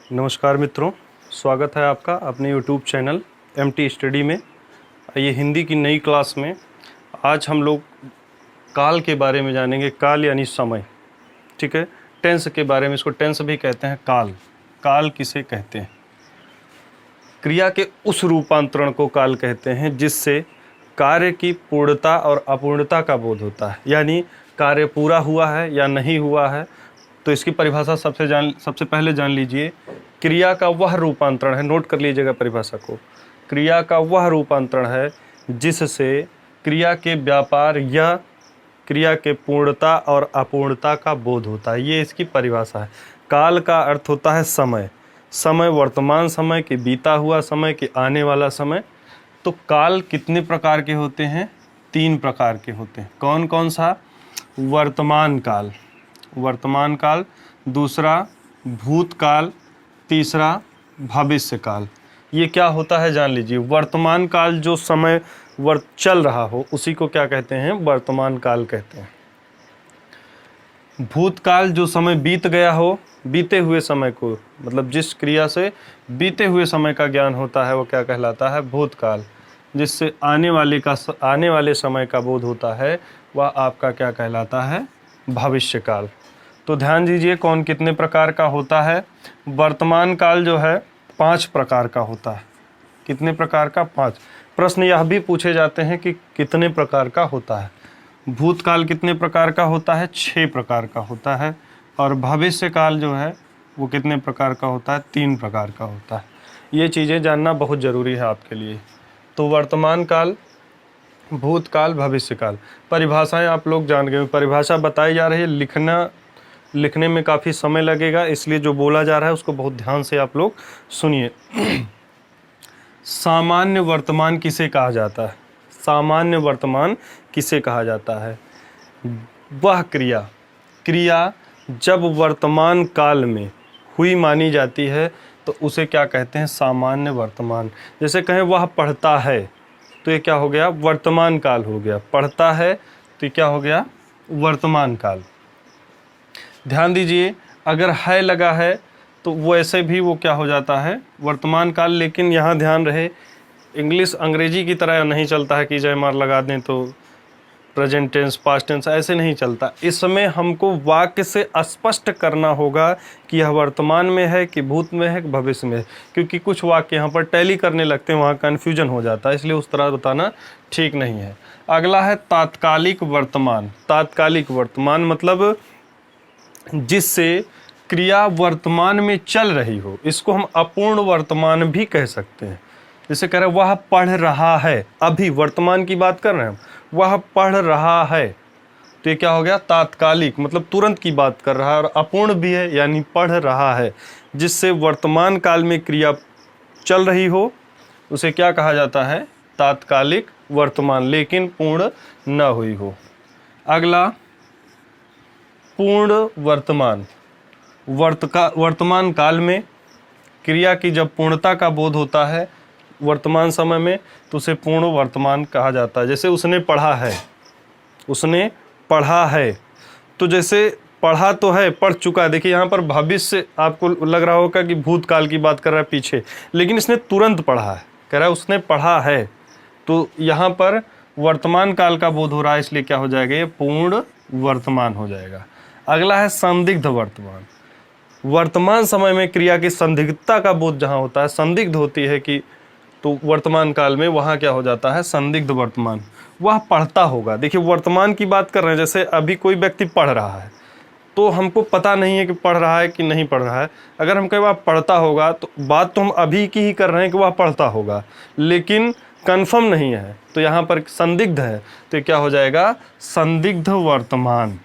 नमस्कार मित्रों, स्वागत है आपका अपने YouTube चैनल MT स्टडी में। ये हिंदी की नई क्लास में आज हम लोग काल के बारे में जानेंगे। काल यानी समय, ठीक है। टेंस के बारे में, इसको टेंस भी कहते हैं। काल, काल किसे कहते हैं? क्रिया के उस रूपांतरण को काल कहते हैं जिससे कार्य की पूर्णता और अपूर्णता का बोध होता है। यानी कार्य पूरा हुआ है या नहीं हुआ है। तो इसकी परिभाषा सबसे पहले जान लीजिए। क्रिया का वह रूपांतरण है, नोट कर लीजिएगा परिभाषा को। क्रिया का वह रूपांतरण है जिससे क्रिया के व्यापार या क्रिया के पूर्णता और अपूर्णता का बोध होता है। ये इसकी परिभाषा है। काल का अर्थ होता है समय। समय वर्तमान समय, कि बीता हुआ समय, कि आने वाला समय। तो काल कितने प्रकार के होते हैं? 3 प्रकार के होते हैं। कौन कौन सा? वर्तमान काल, वर्तमान काल, दूसरा भूतकाल, तीसरा भविष्य काल। ये क्या होता है जान लीजिए। वर्तमान काल जो समय चल रहा हो उसी को क्या कहते हैं? वर्तमान काल कहते हैं। भूतकाल जो समय बीत गया हो, बीते हुए समय को, मतलब जिस क्रिया से बीते हुए समय का ज्ञान होता है वो क्या कहलाता है? भूतकाल। जिससे आने वाले समय का बोध होता है वह आपका क्या कहलाता है? भविष्य काल। तो ध्यान दीजिए कौन कितने प्रकार का होता है। वर्तमान काल जो है 5 प्रकार का होता है। कितने प्रकार का? 5। प्रश्न यह भी पूछे जाते हैं कि कितने प्रकार का होता है। भूतकाल कितने प्रकार का होता है? 6 प्रकार का होता है। और भविष्य काल जो है वो कितने प्रकार का होता है? 3 प्रकार का होता है। ये चीज़ें जानना बहुत ज़रूरी है आपके लिए। तो वर्तमान काल, भूतकाल, भविष्य काल। परिभाषाएं आप लोग जान गए। परिभाषा बताई जा रही है, लिखने में काफ़ी समय लगेगा, इसलिए जो बोला जा रहा है उसको बहुत ध्यान से आप लोग सुनिए। सामान्य वर्तमान किसे कहा जाता है? सामान्य वर्तमान किसे कहा जाता है? वह क्रिया जब वर्तमान काल में हुई मानी जाती है तो उसे क्या कहते हैं? सामान्य वर्तमान। जैसे कहें वह पढ़ता है, तो ये क्या हो गया? वर्तमान काल हो गया। पढ़ता है तो ये क्या हो गया? वर्तमान काल। ध्यान दीजिए, अगर है लगा है तो वैसे भी वो क्या हो जाता है? वर्तमान काल। लेकिन यहाँ ध्यान रहे, इंग्लिश अंग्रेजी की तरह नहीं चलता है कि जयमार लगा दें तो प्रेजेंट टेंस, पास्ट टेंस, ऐसे नहीं चलता। इसमें हमको वाक्य से स्पष्ट करना होगा कि यह वर्तमान में है, कि भूत में है, कि भविष्य में है। क्योंकि कुछ वाक्य यहाँ पर टैली करने लगते हैं, वहाँ कन्फ्यूजन हो जाता है, इसलिए उस तरह बताना ठीक नहीं है। अगला है तात्कालिक वर्तमान। तात्कालिक वर्तमान मतलब जिससे क्रिया वर्तमान में चल रही हो। इसको हम अपूर्ण वर्तमान भी कह सकते हैं। जैसे कह रहे हैं वह पढ़ रहा है, अभी वर्तमान की बात कर रहे हैं हम, वह पढ़ रहा है, तो ये क्या हो गया? तात्कालिक, मतलब तुरंत की बात कर रहा है। और अपूर्ण भी है, यानी पढ़ रहा है, जिससे वर्तमान काल में क्रिया चल रही हो उसे क्या कहा जाता है? तात्कालिक वर्तमान, लेकिन पूर्ण न हुई हो। अगला पूर्ण वर्तमान। वर्तमान काल में क्रिया की जब पूर्णता का बोध होता है वर्तमान समय में तो उसे पूर्ण वर्तमान कहा जाता है। जैसे उसने पढ़ा है, उसने पढ़ा है, तो जैसे पढ़ा तो है, पढ़ चुका है। देखिए यहाँ पर भविष्य आपको लग रहा होगा कि भूतकाल की बात कर रहा है पीछे, लेकिन इसने तुरंत पढ़ा है, कह रहा है उसने पढ़ा है, तो यहाँ पर वर्तमान काल का बोध हो रहा है, इसलिए क्या हो जाएगा? ये पूर्ण वर्तमान हो जाएगा। अगला है संदिग्ध वर्तमान। वर्तमान समय में क्रिया की संदिग्धता का बोध जहाँ होता है, संदिग्ध होती है कि, तो वर्तमान काल में वहाँ क्या हो जाता है? संदिग्ध वर्तमान। वह पढ़ता होगा। देखिए वर्तमान की बात कर रहे हैं, जैसे अभी कोई व्यक्ति पढ़ रहा है तो हमको पता नहीं है कि पढ़ रहा है कि नहीं पढ़ रहा है। अगर हम कहें वह पढ़ता होगा तो बात तो हम अभी की ही कर रहे हैं कि वह पढ़ता होगा, लेकिन कन्फर्म नहीं है, तो यहाँ पर संदिग्ध है, तो क्या हो जाएगा? संदिग्ध वर्तमान।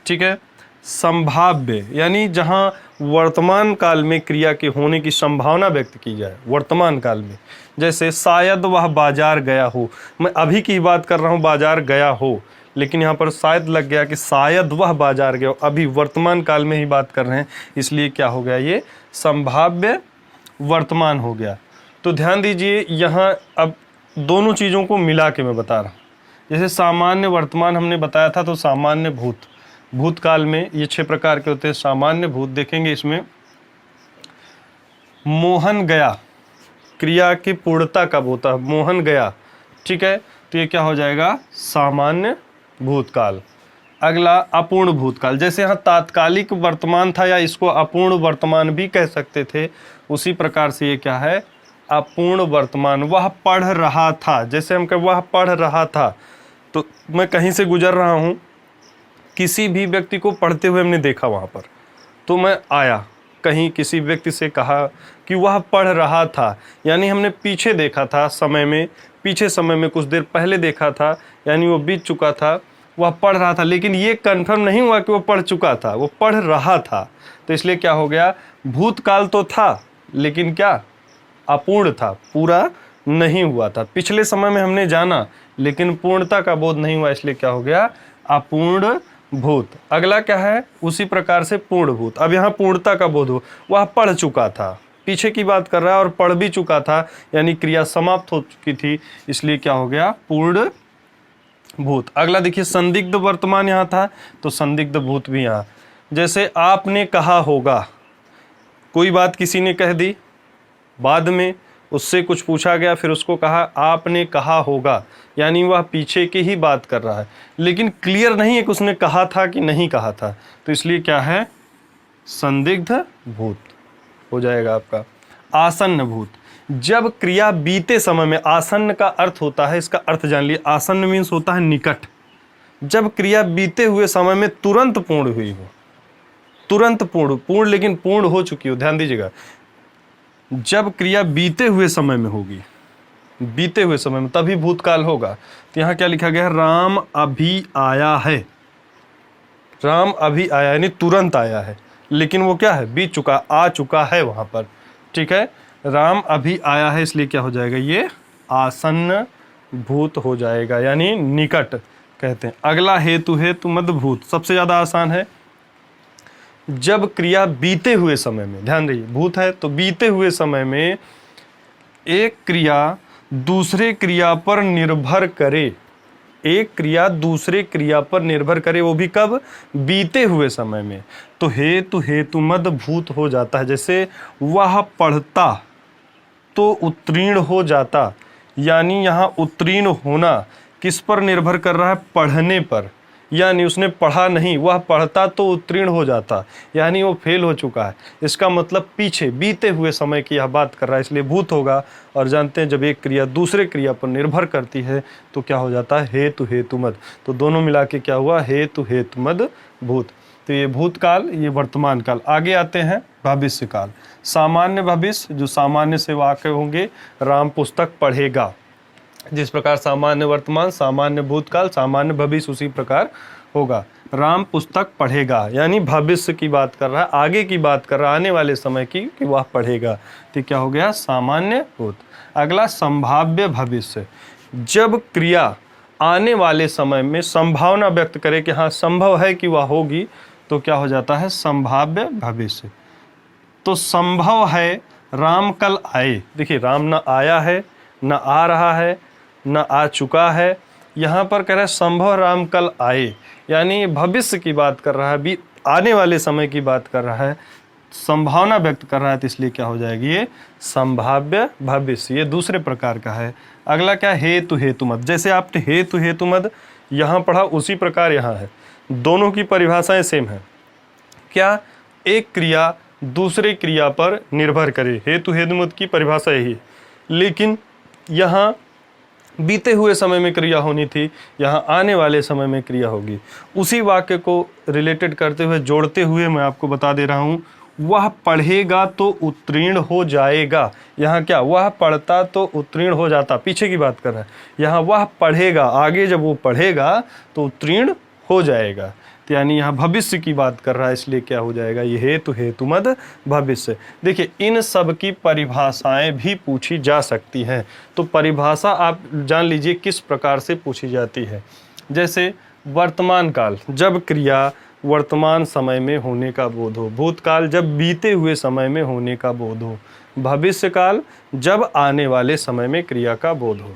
ठीक है। संभाव्य, यानी जहां वर्तमान काल में क्रिया के होने की संभावना व्यक्त की जाए वर्तमान काल में। जैसे शायद वह बाजार गया हो, मैं अभी की बात कर रहा हूं बाजार गया हो, लेकिन यहाँ पर शायद लग गया कि शायद वह बाजार गया हो, अभी वर्तमान काल में ही बात कर रहे हैं, इसलिए क्या हो गया? ये संभाव्य वर्तमान हो गया। तो ध्यान दीजिए यहाँ अब दोनों चीज़ों को मिला के मैं बता रहा हूँ। जैसे सामान्य वर्तमान हमने बताया था, तो सामान्य भूतकाल में ये 6 प्रकार के होते हैं। सामान्य भूत देखेंगे इसमें मोहन गया, क्रिया की पूर्णता कब होता है, मोहन गया, ठीक है, तो ये क्या हो जाएगा, सामान्य भूतकाल। अगला अपूर्ण भूतकाल, जैसे यहाँ तात्कालिक वर्तमान था या इसको अपूर्ण वर्तमान भी कह सकते थे, उसी प्रकार से ये क्या है, अपूर्ण वर्तमान। वह पढ़ रहा था, जैसे हम कहें वह पढ़ रहा था, तो मैं कहीं से गुजर रहा हूँ, किसी भी व्यक्ति को पढ़ते हुए हमने देखा वहाँ पर, तो मैं आया, कहीं किसी व्यक्ति से कहा कि वह पढ़ रहा था, यानी हमने पीछे देखा था समय में, पीछे समय में कुछ देर पहले देखा था, यानी वो बीत चुका था, वह पढ़ रहा था, लेकिन ये कंफर्म नहीं हुआ कि वो पढ़ चुका था, वो पढ़ रहा था, तो इसलिए क्या हो गया, भूतकाल तो था लेकिन क्या, अपूर्ण था, पूरा नहीं हुआ था। पिछले समय में हमने जाना लेकिन पूर्णता का बोध नहीं हुआ, इसलिए क्या हो गया, अपूर्ण भूत। अगला क्या है, उसी प्रकार से पूर्ण भूत। अब यहाँ पूर्णता का बोध हो, वह पढ़ चुका था, पीछे की बात कर रहा है और पढ़ भी चुका था, यानी क्रिया समाप्त हो चुकी थी, इसलिए क्या हो गया, पूर्ण भूत। अगला देखिए संदिग्ध वर्तमान यहाँ था, तो संदिग्ध भूत भी यहाँ, जैसे आपने कहा होगा, कोई बात किसी ने कह दी, बाद में उससे कुछ पूछा गया, फिर उसको कहा आपने कहा होगा, यानी वह पीछे की ही बात कर रहा है, लेकिन क्लियर नहीं है कि उसने कहा था कि नहीं कहा था, तो इसलिए क्या है, संदिग्ध भूत हो जाएगा आपका। आसन्न भूत, जब क्रिया बीते समय में, आसन्न का अर्थ होता है, इसका अर्थ जान लिए, आसन्न मीन्स होता है निकट, जब क्रिया बीते हुए समय में तुरंत पूर्ण हुई हो, तुरंत पूर्ण लेकिन पूर्ण हो चुकी हो, ध्यान दीजिएगा, जब क्रिया बीते हुए समय में होगी, बीते हुए समय में तभी भूतकाल होगा। तो यहाँ क्या लिखा गया है, राम अभी आया है, राम अभी आया यानी तुरंत आया है, लेकिन वो क्या है, बीत चुका, आ चुका है वहां पर, ठीक है, राम अभी आया है, इसलिए क्या हो जाएगा, ये आसन्न भूत हो जाएगा, यानी निकट कहते हैं। अगला हेतु मद भूत, सबसे ज्यादा आसान है, जब क्रिया बीते हुए समय में, ध्यान रहिए भूत है तो बीते हुए समय में एक क्रिया दूसरे क्रिया पर निर्भर करे, एक क्रिया दूसरे क्रिया पर निर्भर करे, वो भी कब, बीते हुए समय में, तो हेतु मद भूत हो जाता है। जैसे वह पढ़ता तो उत्तीर्ण हो जाता, यानी यहाँ उत्तीर्ण होना किस पर निर्भर कर रहा है, पढ़ने पर, यानी उसने पढ़ा नहीं, वह पढ़ता तो उत्तीर्ण हो जाता, यानी वो फेल हो चुका है, इसका मतलब पीछे बीते हुए समय की यह बात कर रहा है, इसलिए भूत होगा। और जानते हैं जब एक क्रिया दूसरे क्रिया पर निर्भर करती है तो क्या हो जाता है, हेतु मद, तो दोनों मिला के क्या हुआ, हेतु मद भूत। तो ये भूतकाल, ये वर्तमान काल। आगे आते हैं भविष्य काल, सामान्य भविष्य, जो सामान्य से वाक्य होंगे, राम पुस्तक पढ़ेगा, जिस प्रकार सामान्य वर्तमान, सामान्य भूतकाल, सामान्य भविष्य उसी प्रकार होगा। राम पुस्तक पढ़ेगा यानी भविष्य की बात कर रहा है, आगे की बात कर रहा है, आने वाले समय की, कि वह पढ़ेगा, तो क्या हो गया, सामान्य भूत। अगला संभाव्य भविष्य, जब क्रिया आने वाले समय में संभावना व्यक्त करे कि हाँ संभव है कि वह होगी, तो क्या हो जाता है, संभाव्य भविष्य। तो संभव है राम कल आए, देखिए राम न आया है, न आ रहा है, न आ चुका है, यहाँ पर कह रहा है संभव राम कल आए, यानी भविष्य की बात कर रहा है, भी आने वाले समय की बात कर रहा है, संभावना व्यक्त कर रहा है, तो इसलिए क्या हो जाएगी, ये संभाव्य भविष्य, ये दूसरे प्रकार का है। अगला क्या, हेतु मद, जैसे आपने हेतु मद यहाँ पढ़ा उसी प्रकार यहाँ है, दोनों की परिभाषाएं सेम है। क्या, एक क्रिया दूसरे क्रिया पर निर्भर करे, हेतु मद की परिभाषा यही है, लेकिन यहाँ बीते हुए समय में क्रिया होनी थी, यहाँ आने वाले समय में क्रिया होगी। उसी वाक्य को रिलेटेड करते हुए, जोड़ते हुए मैं आपको बता दे रहा हूँ, वह पढ़ेगा तो उत्तीर्ण हो जाएगा, यहाँ क्या, वह पढ़ता तो उत्तीर्ण हो जाता, पीछे की बात कर रहा है, यहाँ वह पढ़ेगा, आगे जब वो पढ़ेगा तो उत्तीर्ण हो जाएगा, तो यानी यहाँ भविष्य की बात कर रहा है, इसलिए क्या हो जाएगा, ये हेतु मद भविष्य। देखिए इन सब की परिभाषाएं भी पूछी जा सकती हैं, तो परिभाषा आप जान लीजिए किस प्रकार से पूछी जाती है। जैसे वर्तमान काल, जब क्रिया वर्तमान समय में होने का बोध हो, भूतकाल जब बीते हुए समय में होने का बोध हो, भविष्य काल जब आने वाले समय में क्रिया का बोध हो।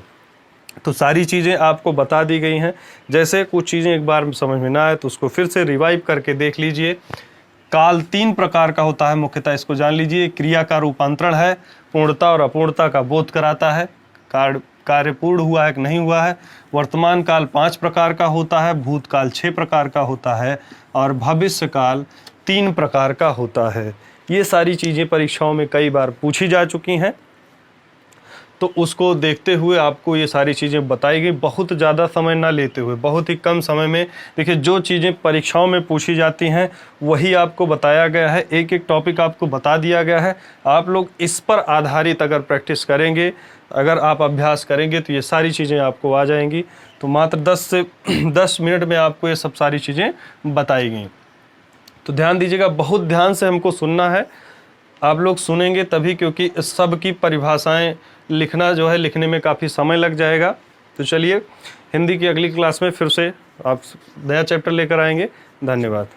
तो सारी चीज़ें आपको बता दी गई हैं। जैसे कुछ चीज़ें एक बार समझ में ना आए तो उसको फिर से रिवाइव करके देख लीजिए। काल 3 प्रकार का होता है मुख्यतः, इसको जान लीजिए। क्रिया का रूपांतरण है, पूर्णता और अपूर्णता का बोध कराता है, कार्य पूर्ण हुआ है कि नहीं हुआ है। वर्तमान काल 5 प्रकार का होता है, भूतकाल 6 प्रकार का होता है और भविष्य काल 3 प्रकार का होता है। ये सारी चीज़ें परीक्षाओं में कई बार पूछी जा चुकी हैं, तो उसको देखते हुए आपको ये सारी चीज़ें बताई गई, बहुत ज़्यादा समय ना लेते हुए, बहुत ही कम समय में। देखिए, जो चीज़ें परीक्षाओं में पूछी जाती हैं वही आपको बताया गया है, एक एक टॉपिक आपको बता दिया गया है। आप लोग इस पर आधारित अगर प्रैक्टिस करेंगे, अगर आप अभ्यास करेंगे तो ये सारी चीज़ें आपको आ जाएंगी। तो मात्र 10 मिनट में आपको ये सब सारी चीज़ें बताई गई। तो ध्यान दीजिएगा, बहुत ध्यान से हमको सुनना है। आप लोग सुनेंगे तभी, क्योंकि इस सब की परिभाषाएं लिखना जो है, लिखने में काफ़ी समय लग जाएगा। तो चलिए, हिंदी की अगली क्लास में फिर से आप नया चैप्टर लेकर आएंगे। धन्यवाद।